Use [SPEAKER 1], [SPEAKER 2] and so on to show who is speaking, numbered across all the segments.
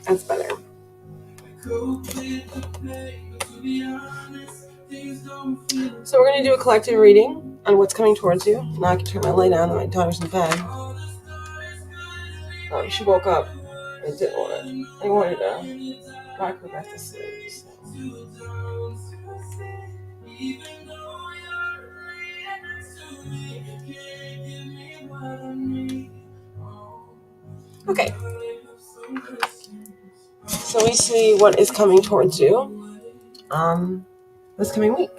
[SPEAKER 1] That's better. So we're going to do a collective reading on what's coming towards you. Now I can turn my light on and my daughter's in bed. She woke up and didn't want it. I wanted to rock her back to sleep. So. Okay. So we see what is coming towards you this coming week.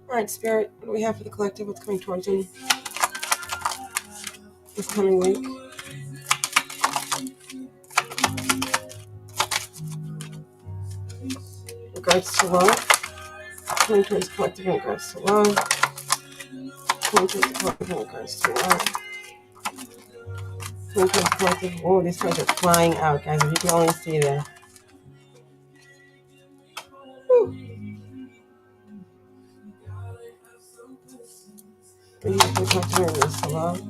[SPEAKER 1] All right, Spirit, what do we have for the collective? What's coming towards you this coming week? Regards to love. Coming towards the collective in regards to love. Coming towards the collective in regards to love. Coming towards the collective. Oh, these cards are flying out, guys. If you can only see this. Whew. Coming towards the collective in regards to love.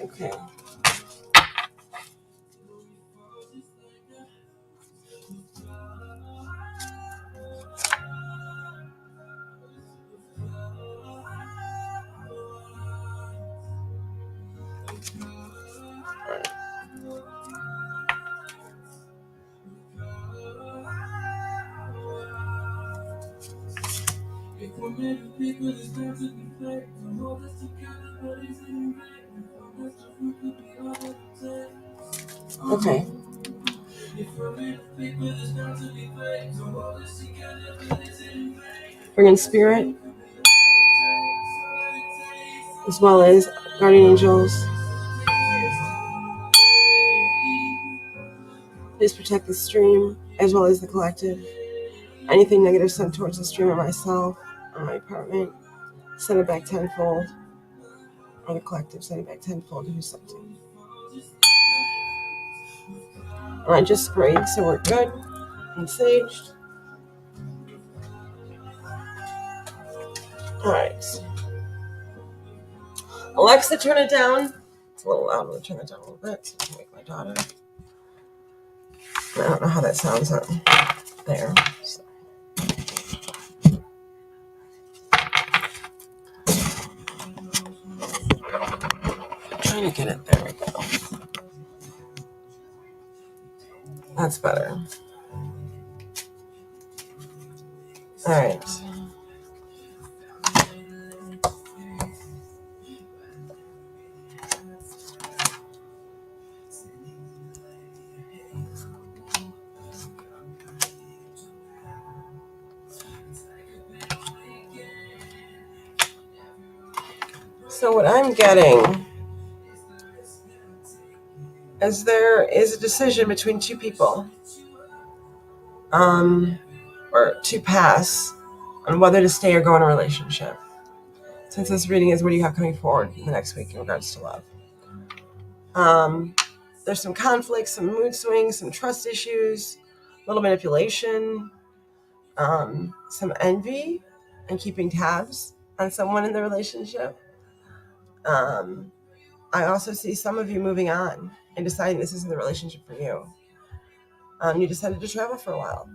[SPEAKER 1] Okay. Okay. Bring in spirit, as well as guardian angels. Please protect the stream, as well as the collective. Anything negative sent towards the stream or myself or my apartment, send it back tenfold. Or the collective, send it back tenfold to who sent it. All right, just sprayed, so we're good and saged. All right. Alexa, turn it down. It's a little loud. I'm going to turn it down a little bit so I can wake my daughter. I don't know how that sounds out there. So. I'm trying to get it. There we go. That's better. All right. So what I'm getting is there is a decision between two people, or two paths on whether to stay or go in a relationship. Since this reading is what do you have coming forward in the next week in regards to love. There's some conflicts, some mood swings, some trust issues, a little manipulation, some envy, and keeping tabs on someone in the relationship. I also see some of you moving on and deciding this isn't the relationship for you. You decided to travel for a while.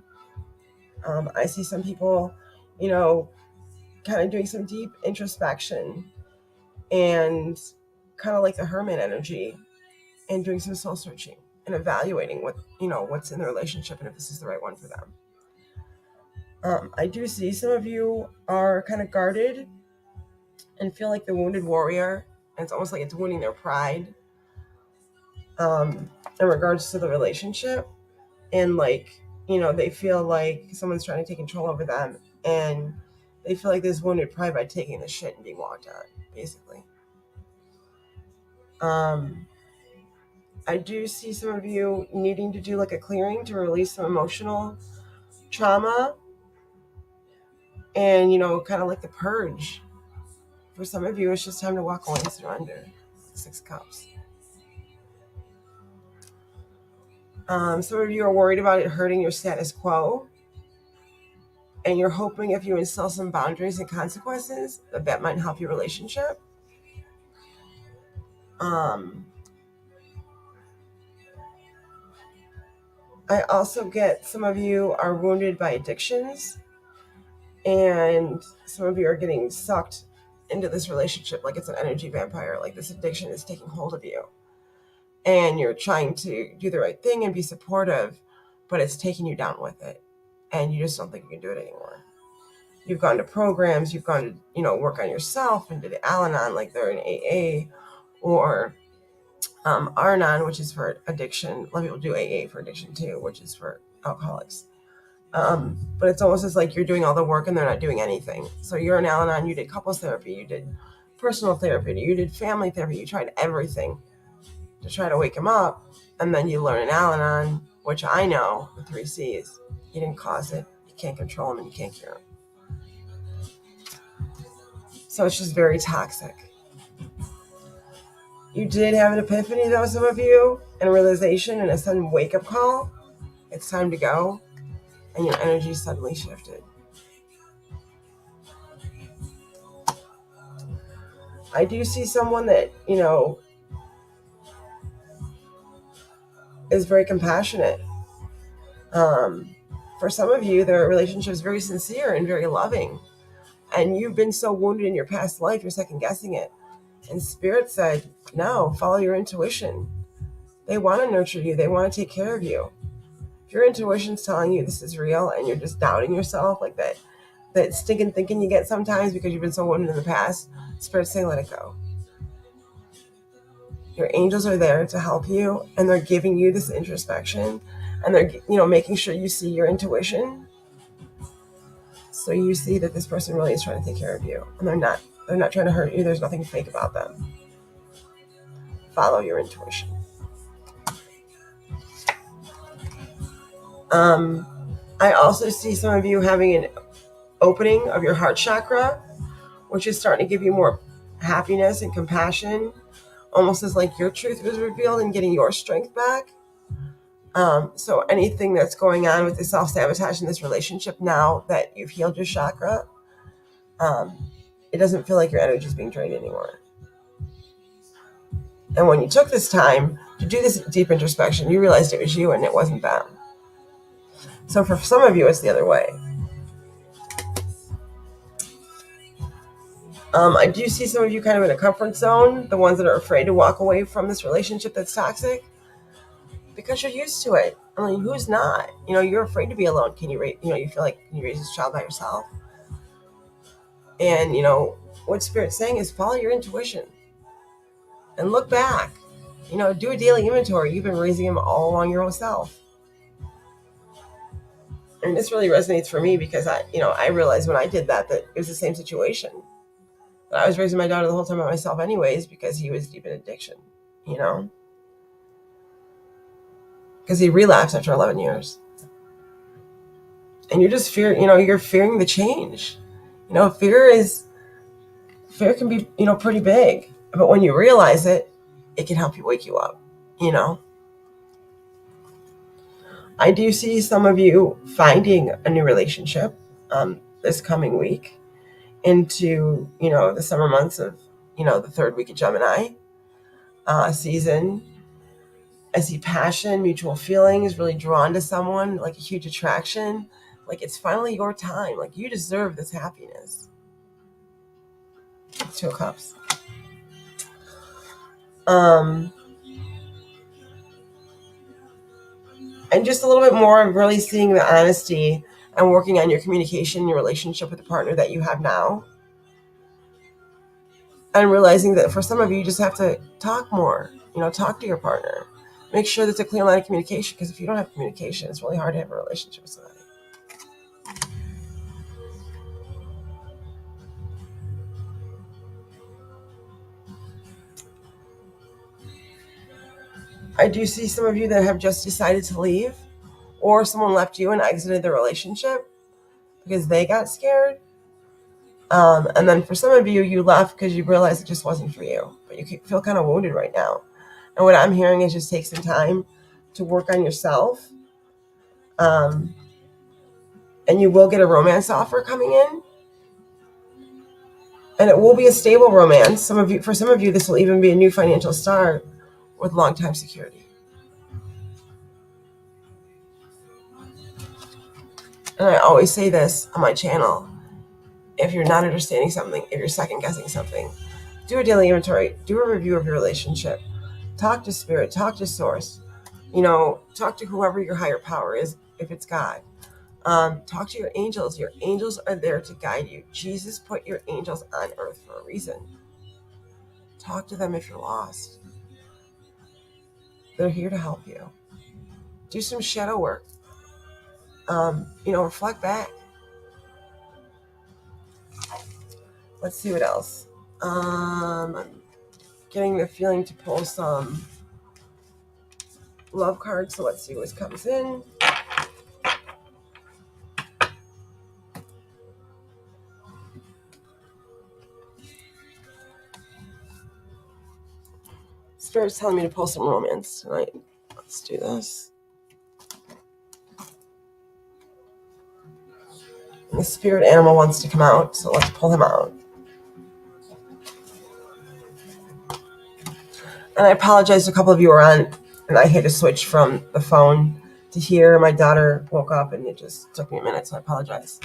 [SPEAKER 1] I see some people, kind of doing some deep introspection and kind of like the hermit energy and doing some soul searching and evaluating what's in the relationship and if this is the right one for them. I do see some of you are kind of guarded and feel like the wounded warrior, and it's almost like it's wounding their pride. in regards to the relationship. And like, they feel like someone's trying to take control over them, and they feel like there's wounded pride by taking the shit and being walked on, basically. um I do see some of you needing to do like a clearing to release some emotional trauma, and kind of like the purge. For some of you, it's just time to walk away and surrender. 6 cups. Some of you are worried about it hurting your status quo, and you're hoping if you instill some boundaries and consequences that might help your relationship. um I also get some of you are wounded by addictions, and some of you are getting sucked into this relationship like it's an energy vampire, like this addiction is taking hold of you, and you're trying to do the right thing and be supportive, but it's taking you down with it, and you just don't think you can do it anymore. You've gone to programs, you've gone to work on yourself and did Al-Anon, like they're in AA, or Ar-Anon, which is for addiction. A lot of people do AA for addiction too, which is for alcoholics. But it's almost as like you're doing all the work and they're not doing anything. So you're an Al-Anon, you did couples therapy, you did personal therapy, you did family therapy, you tried everything to try to wake them up, and then you learn an Al-Anon, which I know, the 3 C's. You didn't cause it, you can't control them, and you can't cure them. So it's just very toxic. You did have an epiphany, though, some of you, and a realization and a sudden wake-up call. It's time to go, and your energy suddenly shifted. I do see someone that, is very compassionate. For some of you, their relationship is very sincere and very loving. And you've been so wounded in your past life, you're second guessing it. And Spirit said, no, follow your intuition. They want to nurture you. They want to take care of you. If your intuition's telling you this is real and you're just doubting yourself, like that stinking thinking you get sometimes because you've been so wounded in the past, Spirit's saying, let it go. Your angels are there to help you, and they're giving you this introspection, and they're making sure you see your intuition, so you see that this person really is trying to take care of you, and they're not trying to hurt you. There's nothing fake about them. Follow your intuition. I also see some of you having an opening of your heart chakra, which is starting to give you more happiness and compassion, almost as like your truth was revealed and getting your strength back. So anything that's going on with the self-sabotage in this relationship, now that you've healed your chakra, it doesn't feel like your energy is being drained anymore. And when you took this time to do this deep introspection, you realized it was you and it wasn't them. So for some of you, it's the other way. I do see some of you kind of in a comfort zone, the ones that are afraid to walk away from this relationship that's toxic, because you're used to it. I mean, who's not? You're afraid to be alone. You feel like, can you raise this child by yourself? And, what Spirit's saying is follow your intuition and look back. Do a daily inventory. You've been raising him all along your own self. And this really resonates for me because I realized when I did that it was the same situation. But I was raising my daughter the whole time by myself anyways, because he was deep in addiction, because he relapsed after 11 years. And you're just you're fearing the change. Fear can be, pretty big, but when you realize it, it can help you wake you up, I do see some of you finding a new relationship this coming week into, the summer months of, the third week of Gemini season. I see passion, mutual feelings, really drawn to someone, like a huge attraction. Like it's finally your time. Like you deserve this happiness. 2 of Cups. And just a little bit more of really seeing the honesty and working on your communication, your relationship with the partner that you have now. And realizing that for some of you just have to talk more, talk to your partner. Make sure there's a clear line of communication, because if you don't have communication, it's really hard to have a relationship with somebody. I do see some of you that have just decided to leave, or someone left you and exited the relationship because they got scared. And then for some of you, you left because you realized it just wasn't for you, but you feel kind of wounded right now. And what I'm hearing is just take some time to work on yourself. And you will get a romance offer coming in. And it will be a stable romance. For some of you, this will even be a new financial start with long-time security. And I always say this on my channel. If you're not understanding something, if you're second guessing something, do a daily inventory, do a review of your relationship, talk to spirit, talk to source, talk to whoever your higher power is, if it's God. Talk to your angels. Your angels are there to guide you. Jesus put your angels on earth for a reason. Talk to them if you're lost. They're here to help you. Do some shadow work. Reflect back. Let's see what else. I'm getting the feeling to pull some love cards, so let's see what comes in. Spirit's telling me to pull some romance tonight. Let's do this. And the spirit animal wants to come out, so let's pull him out. And I apologize, a couple of you are on, and I had to switch from the phone to here. My daughter woke up, and it just took me a minute, so I apologize.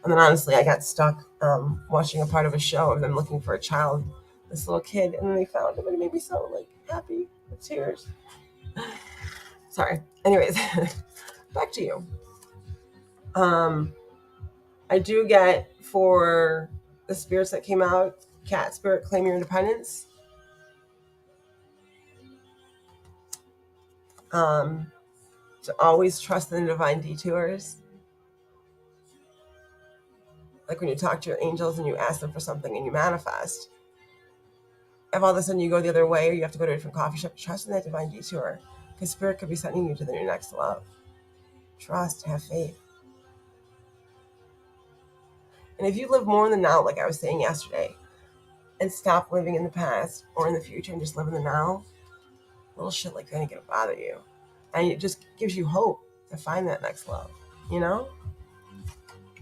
[SPEAKER 1] And then honestly, I got stuck watching a part of a show of them looking for a child, this little kid, and then they found him, and it made me so happy with tears. Sorry. Anyways, back to you. I do get, for the spirits that came out, cat spirit, claim your independence. To always trust in the divine detours. Like when you talk to your angels and you ask them for something and you manifest. If all of a sudden you go the other way, or you have to go to a different coffee shop, trust in that divine detour, because spirit could be sending you to your next love. Trust, have faith. And if you live more in the now, like I was saying yesterday, and stop living in the past or in the future and just live in the now, little shit like that ain't gonna bother you. And it just gives you hope to find that next love,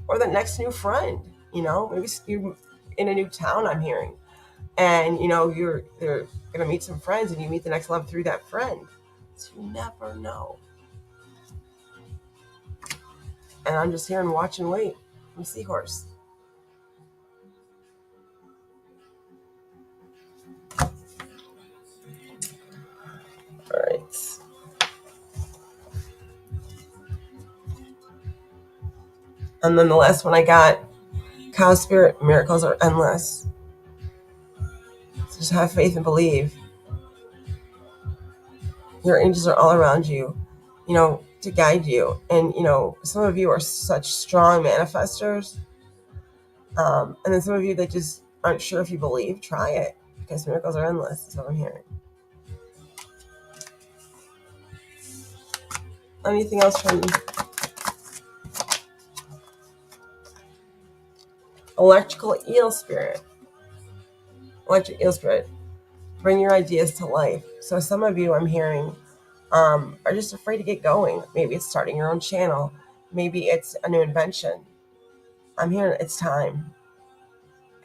[SPEAKER 1] or that next new friend, maybe you're in a new town, I'm hearing, and they're gonna meet some friends, and you meet the next love through that friend. So you never know. And I'm just hearing watch and wait from Seahorse. All right. And then the last one I got, cow spirit, miracles are endless. So just have faith and believe. Your angels are all around you, to guide you. And, some of you are such strong manifestors. And then some of you that just aren't sure if you believe, try it, because miracles are endless. That's what I'm hearing. Anything else from electrical eel spirit? Electric eel spirit, bring your ideas to life. So some of you, I'm hearing, are just afraid to get going. Maybe it's starting your own channel. Maybe it's a new invention. I'm hearing it's time.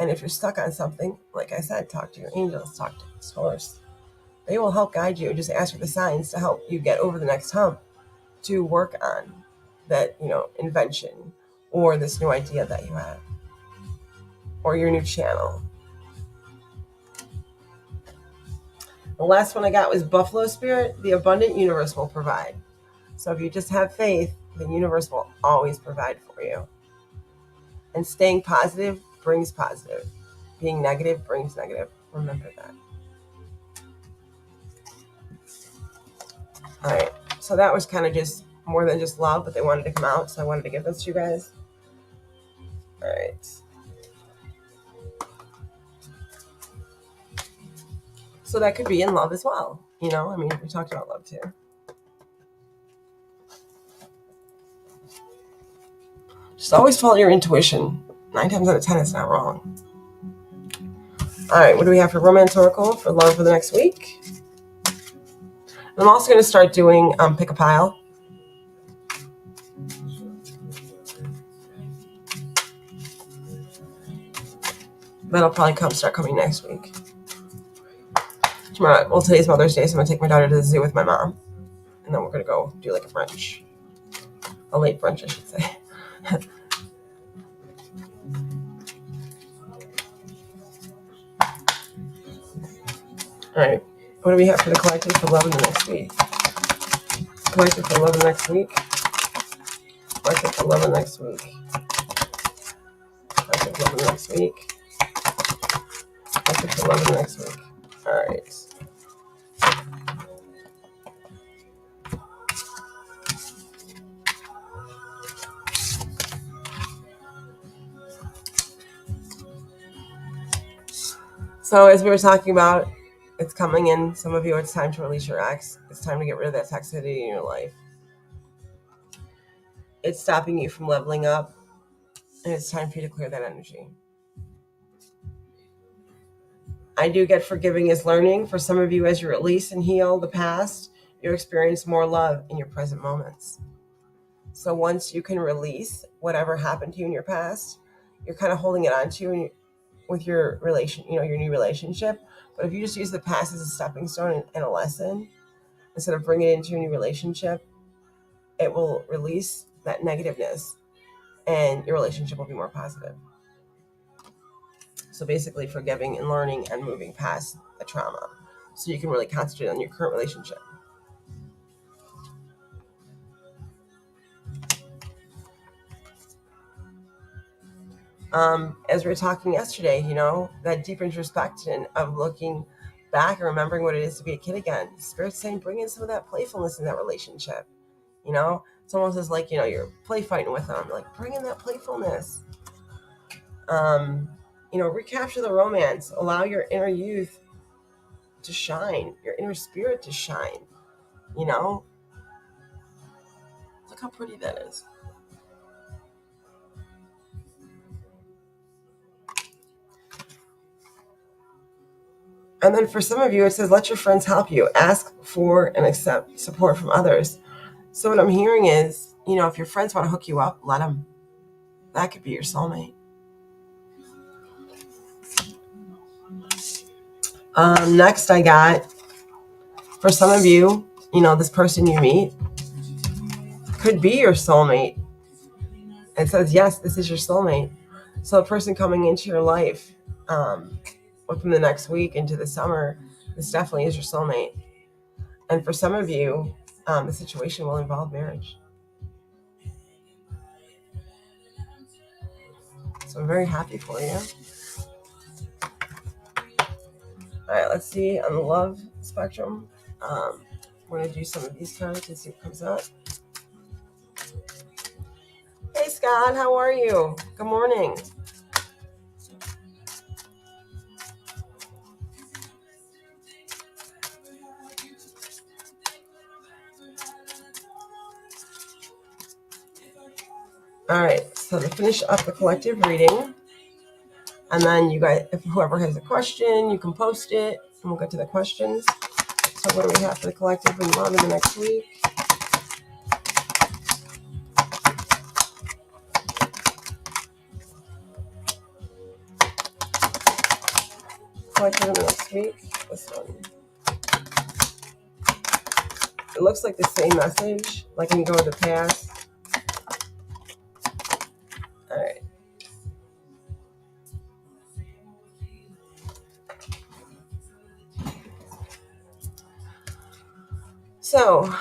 [SPEAKER 1] And if you're stuck on something, like I said, talk to your angels, talk to the source. They will help guide you. Just ask for the signs to help you get over the next hump, to work on that, invention, or this new idea that you have, or your new channel. The last one I got was Buffalo Spirit. The abundant universe will provide. So if you just have faith, the universe will always provide for you. And staying positive brings positive. Being negative brings negative. Remember that. All right. So that was kind of just more than just love, but they wanted to come out, so I wanted to give this to you guys. All right. So that could be in love as well. You know, I mean, we talked about love too. Just always follow your intuition. 9 times out of 10, it's not wrong. All right, what do we have for Romance Oracle for love for the next week? I'm also going to start doing pick a pile. That'll probably start coming next week. Tomorrow, well, today's Mother's Day, so I'm going to take my daughter to the zoo with my mom. And then we're going to go do like a brunch. A late brunch, I should say. All right. What do we have for the collective for love in the next week? Collective for love in the next week. Collective for love in the next week. Collective for love in the next week. Collective for love in the next week. All right. So as we were talking about, it's coming in. Some of you, it's time to release your ex. It's time to get rid of that toxicity in your life. It's stopping you from leveling up, and it's time for you to clear that energy. I do get forgiving is learning. For some of you, as you release and heal the past, you experience more love in your present moments. So once you can release whatever happened to you in your past, you're kind of holding it on to you with your relation, your new relationship. But if you just use the past as a stepping stone and a lesson, instead of bringing it into your new relationship, it will release that negativeness and your relationship will be more positive. So basically forgiving and learning and moving past the trauma so you can really concentrate on your current relationship. As we were talking yesterday, that deep introspection of looking back and remembering what it is to be a kid again. Spirit's saying bring in some of that playfulness in that relationship. It's almost as like, you're play fighting with them. Like, bring in that playfulness. Recapture the romance. Allow your inner youth to shine, your inner spirit to shine. Look how pretty that is. And then for some of you, it says, let your friends help you. Ask for and accept support from others. So what I'm hearing is, if your friends want to hook you up, let them. That could be your soulmate. Next, I got, for some of you, this person you meet could be your soulmate. It says, yes, this is your soulmate. So a person coming into your life within the next week into the summer, this definitely is your soulmate. And for some of you, the situation will involve marriage. So I'm very happy for you. All right, let's see on the love spectrum. We're going to do some of these cards and see what comes up. Hey, Scott, how are you? Good morning. All right, so to finish up the collective reading, and then you guys, if whoever has a question, you can post it, and we'll get to the questions. So what do we have for the collective and love in the next week? Collective in the next week, this one. It looks like the same message, like when you go to the past. All right. So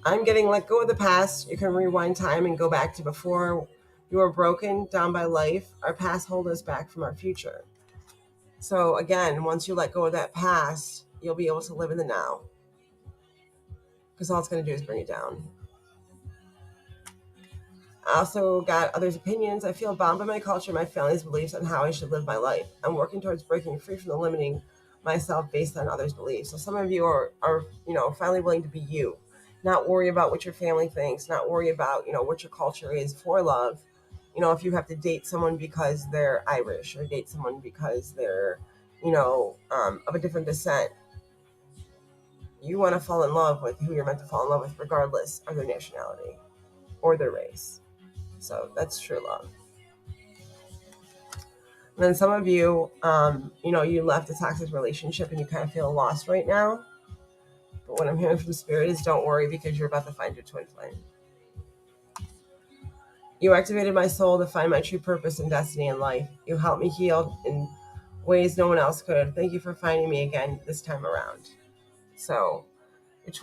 [SPEAKER 1] I'm getting let go of the past. You can rewind time and go back to before you were broken down by life. Our past hold us back from our future. So again, once you let go of that past, you'll be able to live in the now. because all it's going to do is bring you down. I also got others' opinions. I feel bound by my culture, my family's beliefs on how I should live my life. I'm working towards breaking free from the limiting myself based on others' beliefs. So some of you are finally willing to be you, not worry about what your family thinks, not worry about, what your culture is for love. If you have to date someone because they're Irish or date someone because they're, of a different descent, you want to fall in love with who you're meant to fall in love with, regardless of their nationality or their race. So that's true love. And then some of you, you left a toxic relationship and you kind of feel lost right now. But what I'm hearing from Spirit is don't worry, because you're about to find your twin flame. You activated my soul to find my true purpose and destiny in life. You helped me heal in ways no one else could. Thank you for finding me again this time around. So your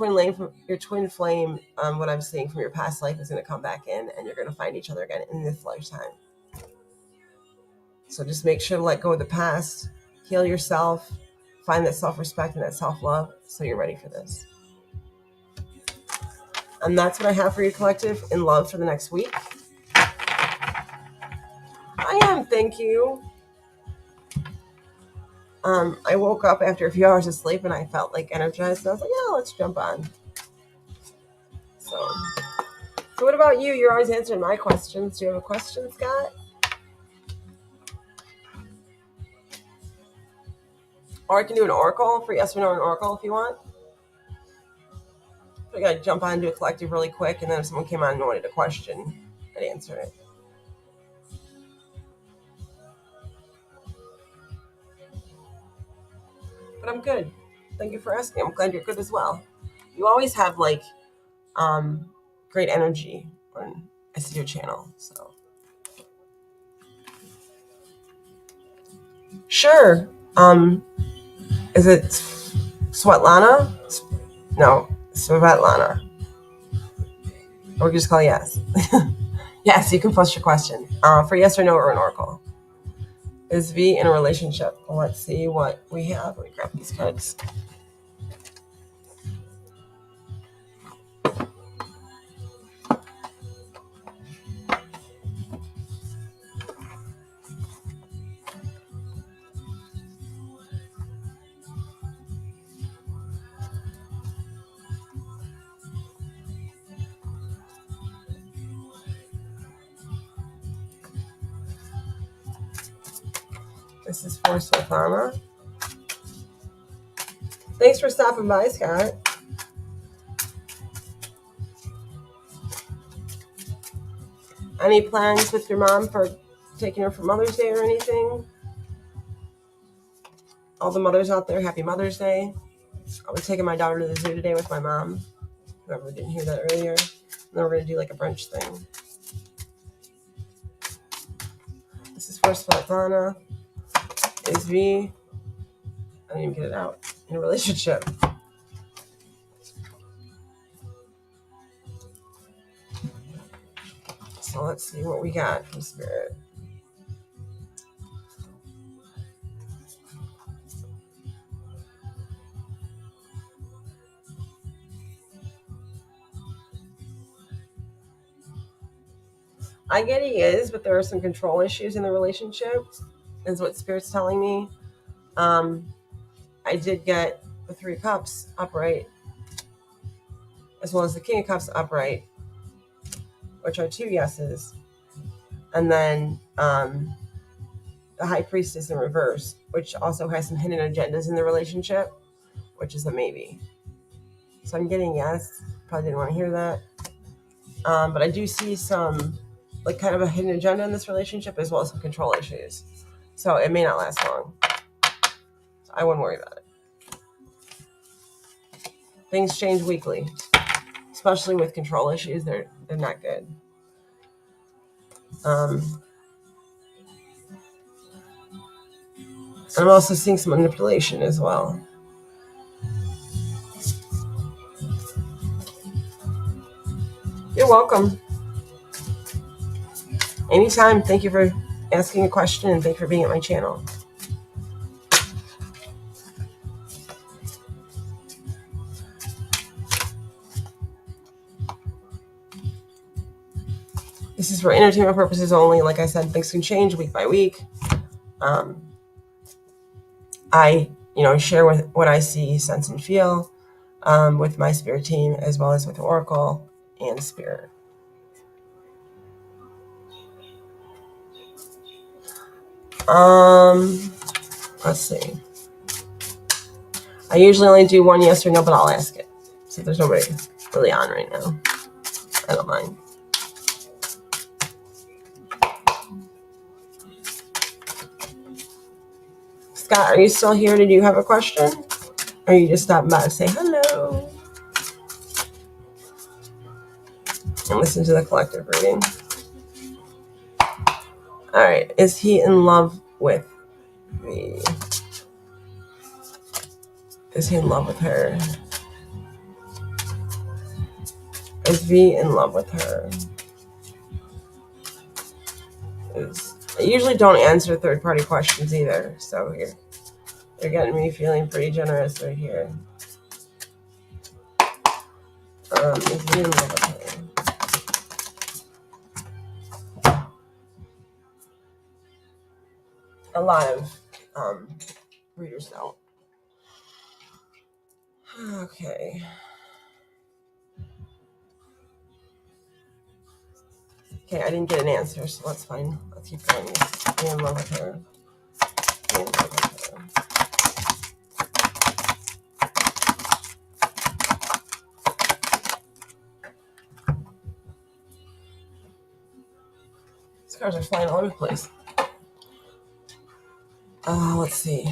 [SPEAKER 1] twin flame, what I'm seeing from your past life is going to come back in, and you're going to find each other again in this lifetime. So just make sure to let go of the past, heal yourself, find that self-respect and that self-love, so you're ready for this. And that's what I have for you, collective, in love for the next week. I am, thank you. I woke up after a few hours of sleep and I felt like energized. And I was like, yeah, let's jump on. So what about you? You're always answering my questions. Do you have a question, Scott? Or I can do an oracle for yes or no, an oracle if you want. I gotta jump on and do a collective really quick, and then if someone came on and wanted a question, I'd answer it. But I'm good. Thank you for asking. I'm glad you're good as well. You always have great energy when I see your channel. So sure. Is it Svetlana? No, Svetlana. Or we can just call yes. Yes, you can post your question for yes or no or an oracle. Is V in a relationship? Well, let's see what we have. Let me grab these cards. This is for Svetlana. Thanks for stopping by, Scott. Any plans with your mom for taking her for Mother's Day or anything? All the mothers out there, happy Mother's Day. I was taking my daughter to the zoo today with my mom. Whoever didn't hear that earlier. And then we're going to do like a brunch thing. This is for Svetlana. Is V, I didn't even get it out, in a relationship. So let's see what we got from Spirit. I get he is, but there are some control issues in the relationship, is what Spirit's telling me. I did get the Three of Cups upright, as well as the King of Cups upright, which are two yeses. And then the High Priestess in reverse, which also has some hidden agendas in the relationship, which is a maybe. So I'm getting yes. Probably didn't want to hear that. But I do see some kind of a hidden agenda in this relationship, as well as some control issues. So it may not last long. So I wouldn't worry about it. Things change weekly, especially with control issues. They're not good. I'm also seeing some manipulation as well. You're welcome. Anytime. Thank you for asking a question, and thank you for being at my channel. This is for entertainment purposes only. Like I said, things can change week by week. I, share with what I see, sense, and feel with my spirit team, as well as with Oracle and Spirit. Let's see. I usually only do one yes or no, but I'll ask it. So there's nobody really on right now. I don't mind. Scott, are you still here? Did you have a question? Or you just stopped by to say hello and listen to the collective reading? All right. Is he in love with me? Is he in love with her? Is V in love with her? I usually don't answer third-party questions either. So here, they're getting me feeling pretty generous right here. Is V in love with her? A lot of readers don't. Okay. Okay, I didn't get an answer, so that's fine. Let's keep going. Be in love with her. Be in love with her. These cards are flying all over the place. Let's see.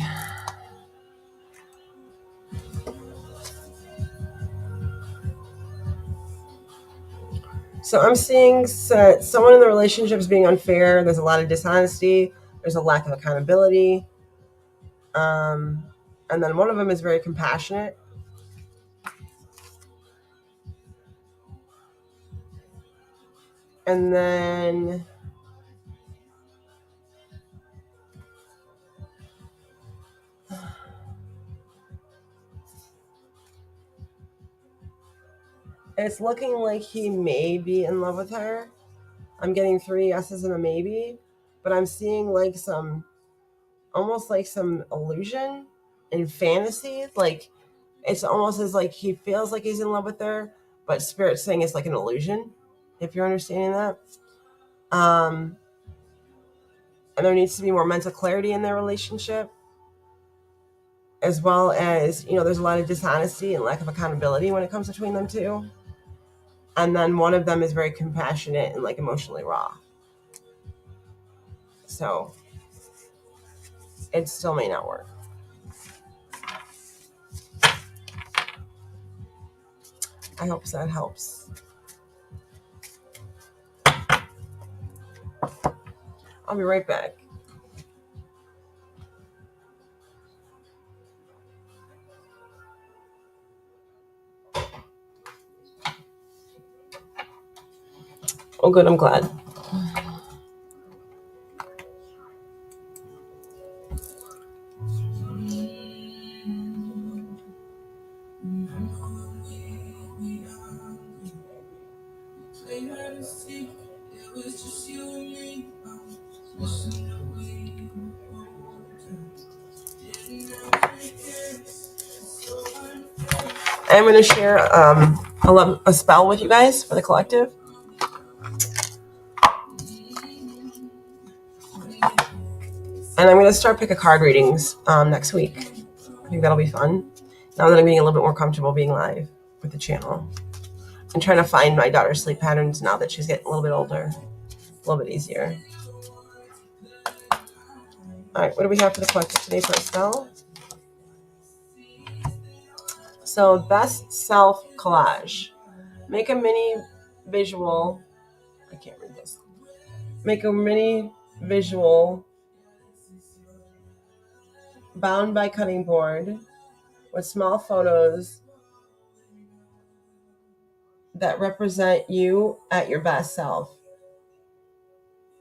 [SPEAKER 1] So I'm seeing someone in the relationship is being unfair. There's a lot of dishonesty. There's a lack of accountability. And then one of them is very compassionate. And then it's looking like he may be in love with her. I'm getting 3 yeses and a maybe, but I'm seeing like almost like some illusion and fantasy. Like it's almost as like he feels like he's in love with her, but Spirit's saying it's like an illusion, if you're understanding that. And there needs to be more mental clarity in their relationship, as well as, there's a lot of dishonesty and lack of accountability when it comes between them two. And then one of them is very compassionate and like emotionally raw. So it still may not work. I hope that helps. I'll be right back. Oh, good. I'm glad. I'm going to share a spell with you guys for the collective. And I'm going to start pick a card readings next week. I think that'll be fun. Now that I'm getting a little bit more comfortable being live with the channel. I'm trying to find my daughter's sleep patterns now that she's getting a little bit older. A little bit easier. All right, what do we have for the collective today for a spell? So, best self collage. Make a mini visual. I can't read this. Make a mini visual bound by cutting board with small photos that represent you at your best self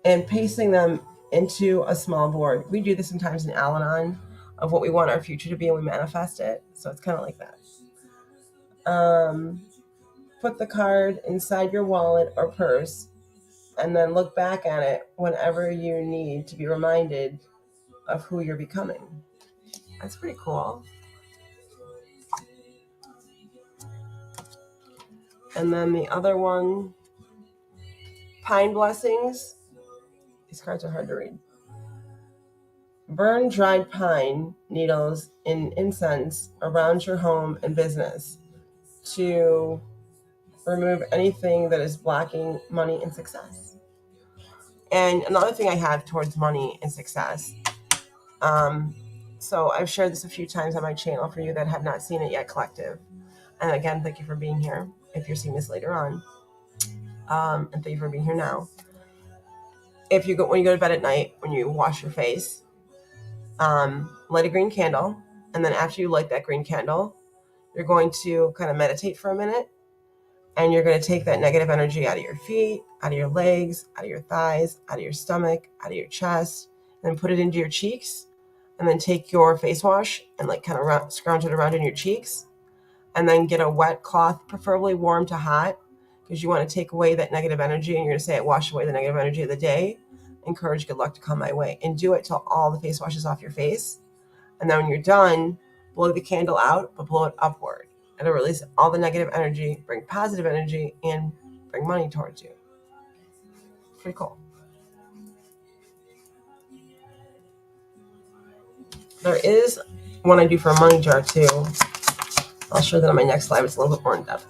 [SPEAKER 1] and pasting them into a small board. We do this sometimes in Al-Anon of what we want our future to be, and we manifest it. So it's kind of like that. Put the card inside your wallet or purse and then look back at it whenever you need to be reminded of who you're becoming. That's pretty cool. And then the other one, pine blessings. These cards are hard to read. Burn dried pine needles in incense around your home and business to remove anything that is blocking money and success. And another thing I have towards money and success. So I've shared this a few times on my channel for you that have not seen it yet, collective. And again, thank you for being here. If you're seeing this later on, and thank you for being here now. If you go when you go to bed at night, when you wash your face, light a green candle, and then after you light that green candle, you're going to kind of meditate for a minute, and you're going to take that negative energy out of your feet, out of your legs, out of your thighs, out of your stomach, out of your chest, and then put it into your cheeks, and then take your face wash and like kind of scrounge it around in your cheeks, and then get a wet cloth, preferably warm to hot, because you want to take away that negative energy, and you're going to say it washed away the negative energy of the day. Encourage good luck to come my way, and do it till all the face wash is off your face. And then when you're done, blow the candle out, but blow it upward. It'll release all the negative energy, bring positive energy, and bring money towards you. Pretty cool. There is one I do for a money jar too. I'll show that on my next live. It's a little bit more in depth.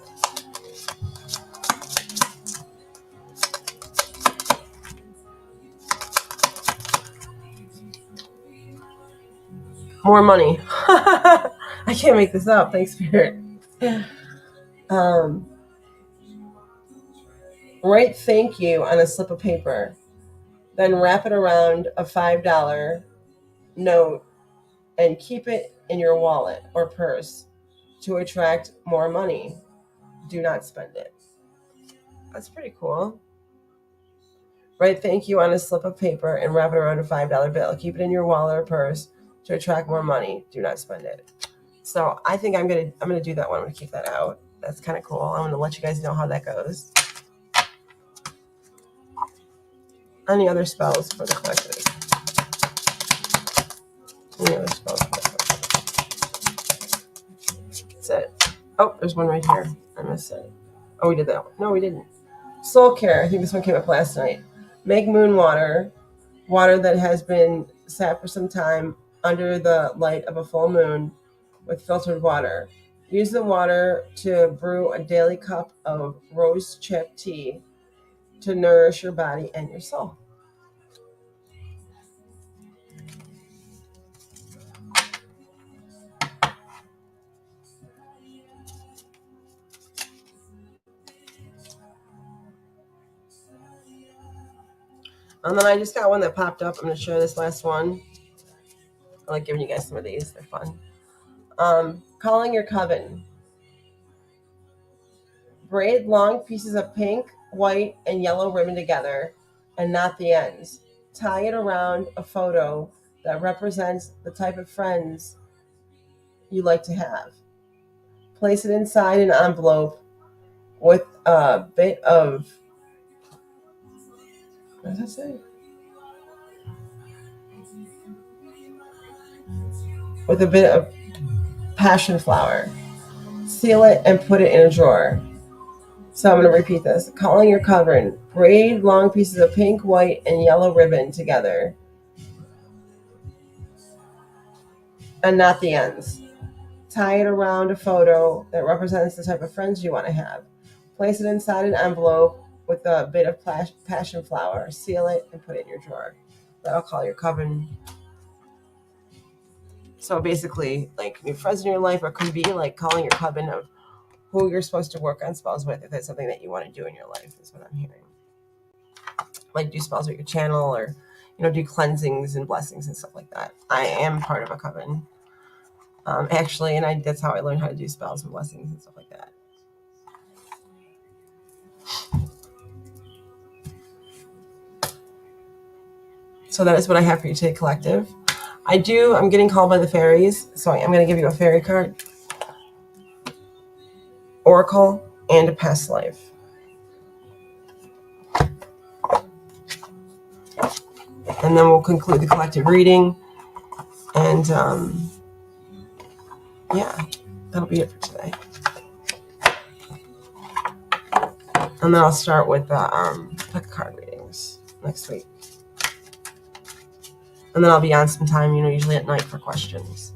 [SPEAKER 1] More money. I can't make this up. Thanks, Spirit. Write thank you on a slip of paper. Then wrap it around a $5 note and keep it in your wallet or purse to attract more money. Do not spend it. That's pretty cool. Write thank you on a slip of paper and wrap it around a $5 bill. Keep it in your wallet or purse to attract more money. Do not spend it. So I think I'm gonna do that one. I'm gonna keep that out. That's kind of cool. I'm gonna let you guys know how that goes. Any other spells for the collective? Any other spells for the collective? That's it. Oh, there's one right here. I missed it. Oh, we did that one. No, we didn't. Soul care. I think this one came up last night. Make moon water that has been sat for some time under the light of a full moon with filtered water. Use the water to brew a daily cup of rose chip tea to nourish your body and your soul. And then I just got one that popped up. I'm going to share this last one. I like giving you guys some of these. They're fun. Calling your coven. Braid long pieces of pink, white, and yellow ribbon together and knot the ends. Tie it around a photo that represents the type of friends you like to have. Place it inside an envelope with a bit of, what does that say? With a bit of passion flower. Seal it and put it in a drawer. So I'm going to repeat this. Calling your coven. Braid long pieces of pink, white, and yellow ribbon together and knot the ends. Tie it around a photo that represents the type of friends you want to have. Place it inside an envelope with a bit of passion flower. Seal it and put it in your drawer. That'll call your coven. So basically, like new friends in your life, or could be like calling your coven of who you're supposed to work on spells with, if that's something that you want to do in your life, is what I'm hearing. Like do spells with your channel, or do cleansings and blessings and stuff like that. I am part of a coven. Actually, and that's how I learned how to do spells and blessings and stuff like that. So that is what I have for you today, collective. I'm getting called by the fairies, so I'm going to give you a fairy card, oracle, and a past life. And then we'll conclude the collective reading. And yeah, that'll be it for today. And then I'll start with the pick card readings next week. And then I'll be on some time, usually at night for questions.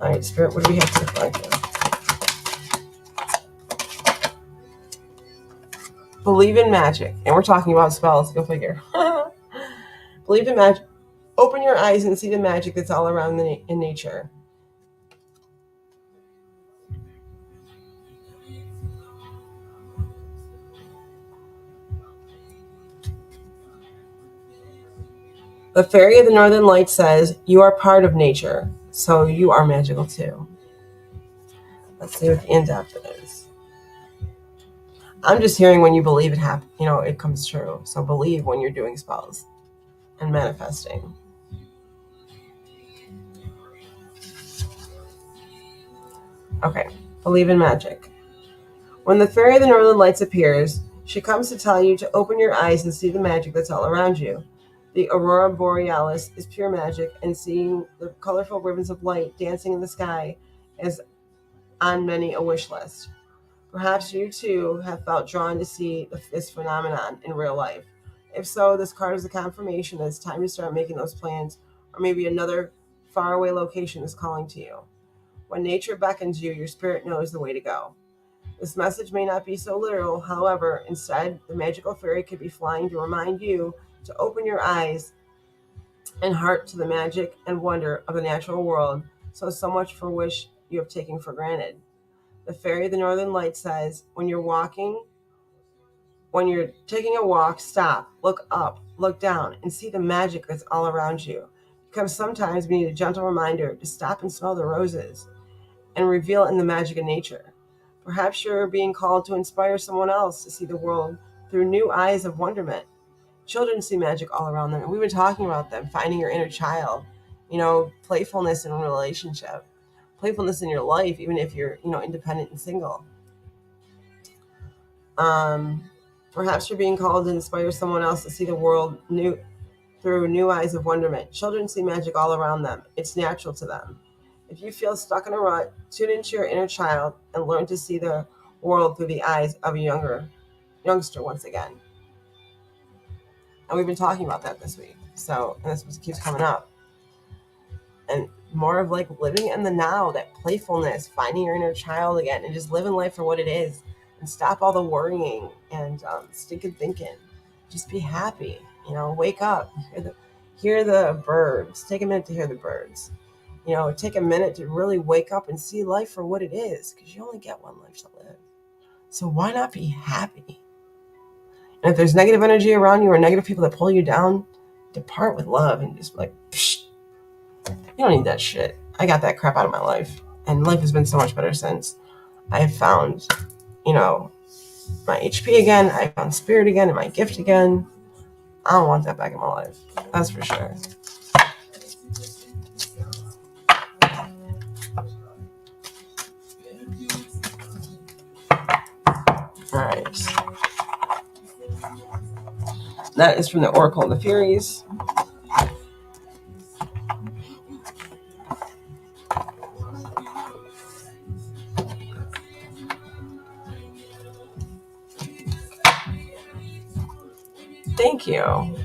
[SPEAKER 1] All right, Spirit, what do we have for the collective? Believe in magic. And we're talking about spells, go figure. Believe in magic. Open your eyes and see the magic that's all around in nature. The Fairy of the Northern Light says, you are part of nature, so you are magical too. Let's see what the in-depth is. I'm just hearing when you believe it happens, it comes true. So believe when you're doing spells and manifesting. Okay, believe in magic. When the Fairy of the Northern Lights appears, she comes to tell you to open your eyes and see the magic that's all around you. The Aurora Borealis is pure magic, and seeing the colorful ribbons of light dancing in the sky is on many a wish list. Perhaps you too have felt drawn to see this phenomenon in real life. If so, this card is a confirmation that it's time to start making those plans, or maybe another faraway location is calling to you. When nature beckons you, your spirit knows the way to go. This message may not be so literal, however, instead, the magical fairy could be flying to remind you to open your eyes and heart to the magic and wonder of the natural world, so much for which you have taken for granted. The Fairy of the Northern Light says, when you're taking a walk, stop, look up, look down, and see the magic that's all around you. Because sometimes we need a gentle reminder to stop and smell the roses and reveal in the magic of nature. Perhaps you're being called to inspire someone else to see the world through new eyes of wonderment. Children see magic all around them, and we've been talking about them, finding your inner child, playfulness in a relationship, playfulness in your life, even if you're, independent and single. Perhaps you're being called to inspire someone else to see the world through new eyes of wonderment. Children see magic all around them. It's natural to them. If you feel stuck in a rut, tune into your inner child and learn to see the world through the eyes of a youngster once again. And we've been talking about that this week. And this keeps coming up. And more of like living in the now, that playfulness, finding your inner child again, and just living life for what it is. And stop all the worrying and stinking thinking. Just be happy. Wake up. Hear the birds. Take a minute to hear the birds. Take a minute to really wake up and see life for what it is, because you only get one life to live. So why not be happy? And if there's negative energy around you or negative people that pull you down, depart with love and just like, psh, you don't need that shit. I got that crap out of my life. And life has been so much better since. I have found, my HP again. I found spirit again and my gift again. I don't want that back in my life. That's for sure. All right. That is from the Oracle of the Furies. Thank you.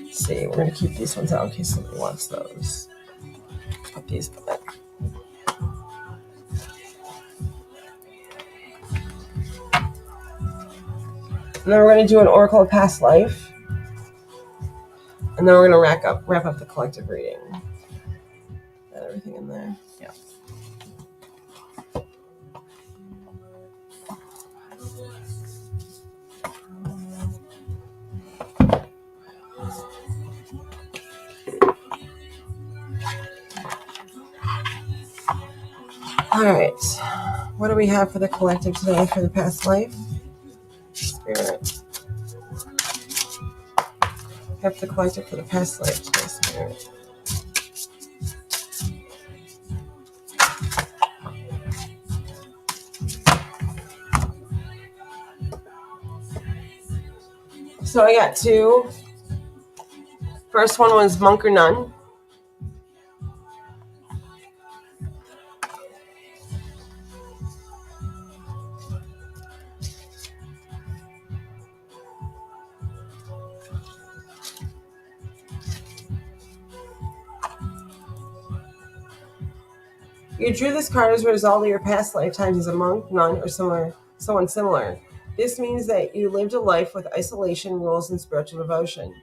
[SPEAKER 1] Let's see, we're going to keep these ones out in case somebody wants those. Put these back. And then we're going to do an Oracle of Past Life. And then we're going to wrap up the collective reading. Got everything in there? Yeah. All right. What do we have for the collective today for the past life? Spirit. Have the collective for the past life today, Spirit. So I got two. First one was monk or nun. You drew this card as a result of your past lifetimes as a monk, nun, or someone similar. This means that you lived a life with isolation, rules, and spiritual devotion.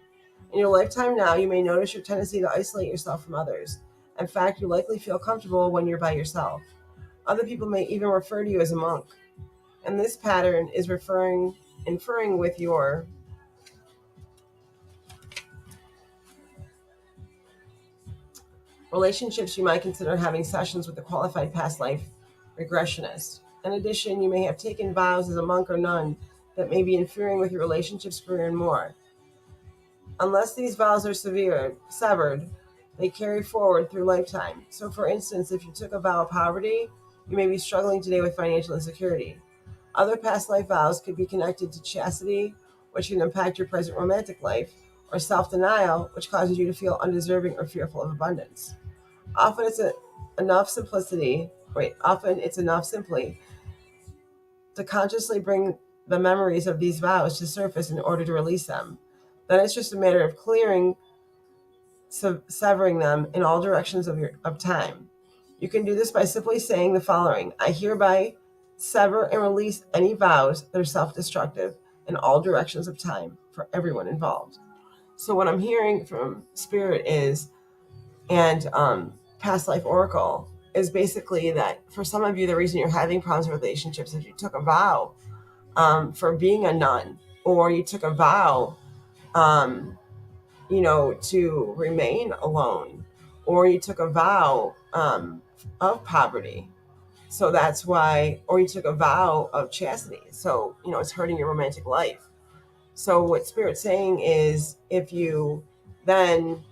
[SPEAKER 1] In your lifetime now, you may notice your tendency to isolate yourself from others. In fact, you likely feel comfortable when you're by yourself. Other people may even refer to you as a monk. And this pattern is inferring with your relationships, you might consider having sessions with a qualified past life regressionist. In addition, you may have taken vows as a monk or nun that may be interfering with your relationships, career, and more. Unless these vows are severed, they carry forward through lifetime. So, for instance, if you took a vow of poverty, you may be struggling today with financial insecurity. Other past life vows could be connected to chastity, which can impact your present romantic life, or self-denial, which causes you to feel undeserving or fearful of abundance. Often it's enough simply to consciously bring the memories of these vows to surface in order to release them. Then it's just a matter of severing them in all directions of time. You can do this by simply saying the following: I hereby sever and release any vows that are self-destructive in all directions of time for everyone involved. So what I'm hearing from Spirit is, and Past Life Oracle, is basically that for some of you, the reason you're having problems with relationships is you took a vow for being a nun, or you took a vow, to remain alone, or you took a vow of poverty. So that's why, or you took a vow of chastity. So, it's hurting your romantic life. So what Spirit's saying is, if you then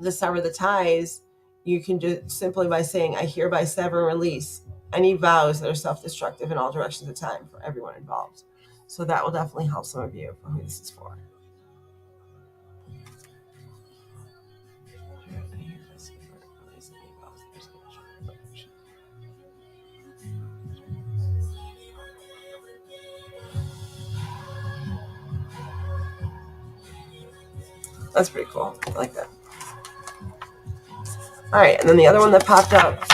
[SPEAKER 1] sever the ties, you can just simply by saying, I hereby sever and release any vows that are self-destructive in all directions of time for everyone involved. So that will definitely help some of you for who this is for. That's pretty cool. I like that. All right, and then the other one that popped up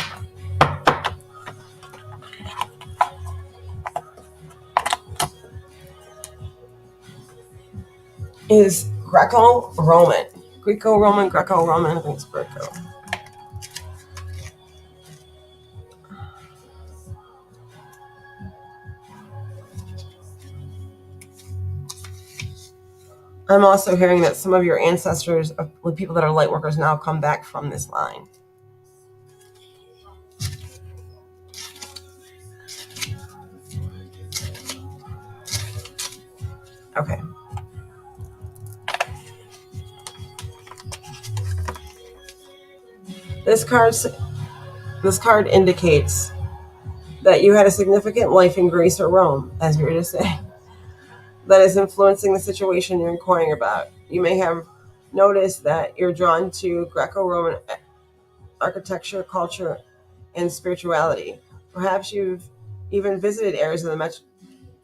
[SPEAKER 1] is Greco-Roman. Greco-Roman, I think it's Greco. I'm also hearing that some of your ancestors, with people that are light workers now, come back from this line. Okay. This card indicates that you had a significant life in Greece or Rome, as we were just saying, that is influencing the situation you're inquiring about. You may have noticed that you're drawn to Greco-Roman architecture, culture, and spirituality. Perhaps you've even visited areas of the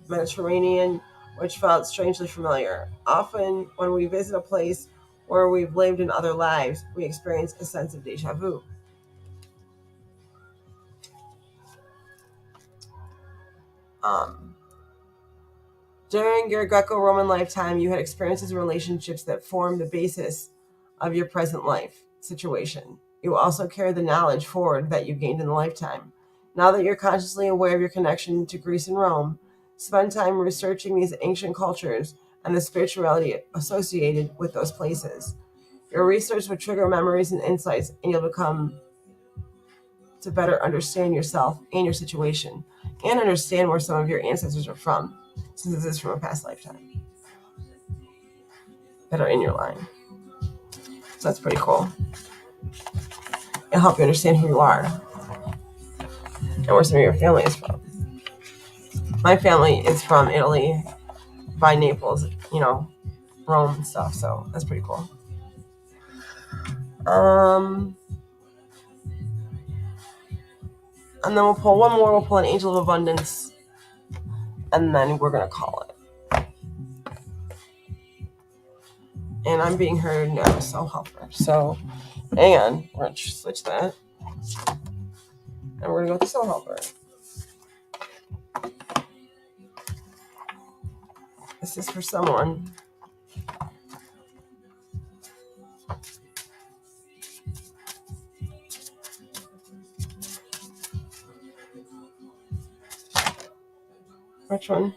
[SPEAKER 1] Mediterranean which felt strangely familiar. Often, when we visit a place where we've lived in other lives, we experience a sense of deja vu. During your Greco-Roman lifetime, you had experiences and relationships that formed the basis of your present life situation. You also carry the knowledge forward that you gained in the lifetime. Now that you're consciously aware of your connection to Greece and Rome, spend time researching these ancient cultures and the spirituality associated with those places. Your research will trigger memories and insights, and you'll become to better understand yourself and your situation, and understand where some of your ancestors are from, since this is from a past lifetime, that are in your line. So that's pretty cool. It'll help you understand who you are and where some of your family is from. My family is from Italy, by Naples, Rome and stuff. So that's pretty cool. And then we'll pull one more. We'll pull an Angel of Abundance, and then we're gonna call it. And I'm being heard now, so helper. So, and we're gonna switch that, and we're gonna go with the Soul Helper. This is for someone. Which one?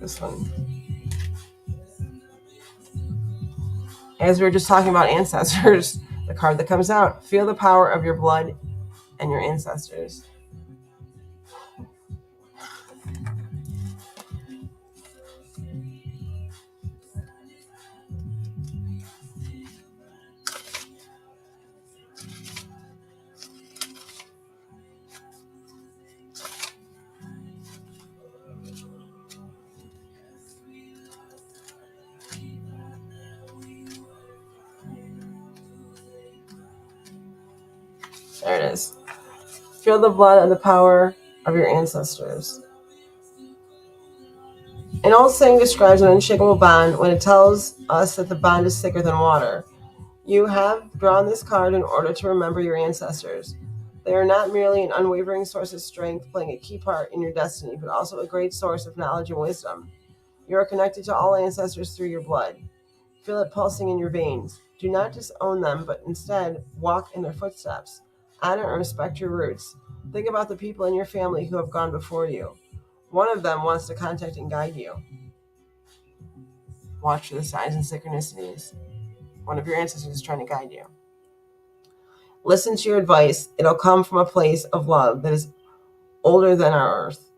[SPEAKER 1] This one. As we were just talking about ancestors, the card that comes out, feel the power of your blood and your ancestors. There it is. Feel the blood and the power of your ancestors. An old saying describes an unshakable bond when it tells us that the bond is thicker than water. You have drawn this card in order to remember your ancestors. They are not merely an unwavering source of strength playing a key part in your destiny, but also a great source of knowledge and wisdom. You are connected to all ancestors through your blood. Feel it pulsing in your veins. Do not disown them, but instead walk in their footsteps. Honor and respect your roots. Think about the people in your family who have gone before you. One of them wants to contact and guide you. Watch for the signs and synchronicities. One of your ancestors is trying to guide you. Listen to your advice. It'll come from a place of love that is older than our earth.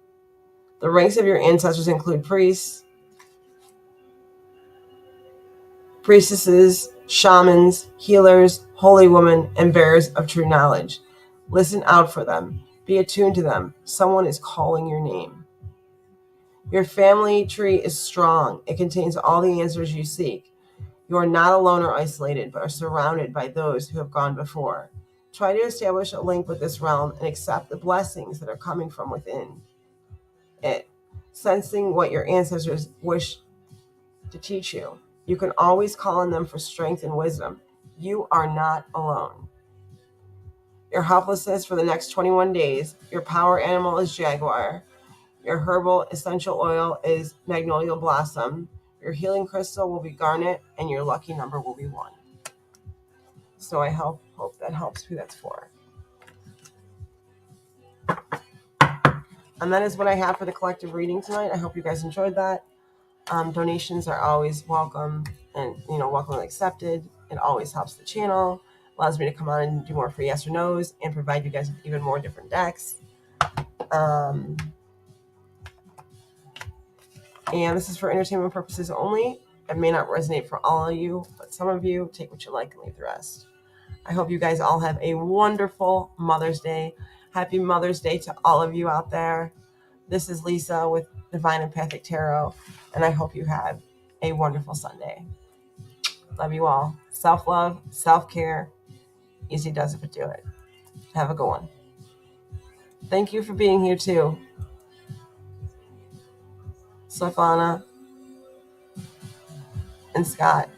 [SPEAKER 1] The ranks of your ancestors include priests, priestesses, shamans, healers, holy women, and bearers of true knowledge. Listen out for them. Be attuned to them. Someone is calling your name. Your family tree is strong. It contains all the answers you seek. You are not alone or isolated, but are surrounded by those who have gone before. Try to establish a link with this realm and accept the blessings that are coming from within it. Sensing what your ancestors wish to teach you. You can always call on them for strength and wisdom. You are not alone. Your helplessness for the next 21 days. Your power animal is jaguar. Your herbal essential oil is magnolia blossom. Your healing crystal will be garnet, and your lucky number will be 1. So I hope that helps who that's for. And that is what I have for the collective reading tonight. I hope you guys enjoyed that. Donations are always welcome and welcome and accepted. It always helps the channel, allows me to come on and do more free yes or no's and provide you guys with even more different decks. And this is for entertainment purposes only. It may not resonate for all of you, but some of you take what you like and leave the rest. I hope you guys all have a wonderful Mother's Day. Happy Mother's Day to all of you out there. This is Lisa with Divine Empathic Tarot, and I hope you have a wonderful Sunday. Love you all. Self-love, self-care. Easy does it, but do it. Have a good one. Thank you for being here too. Stefana and Scott.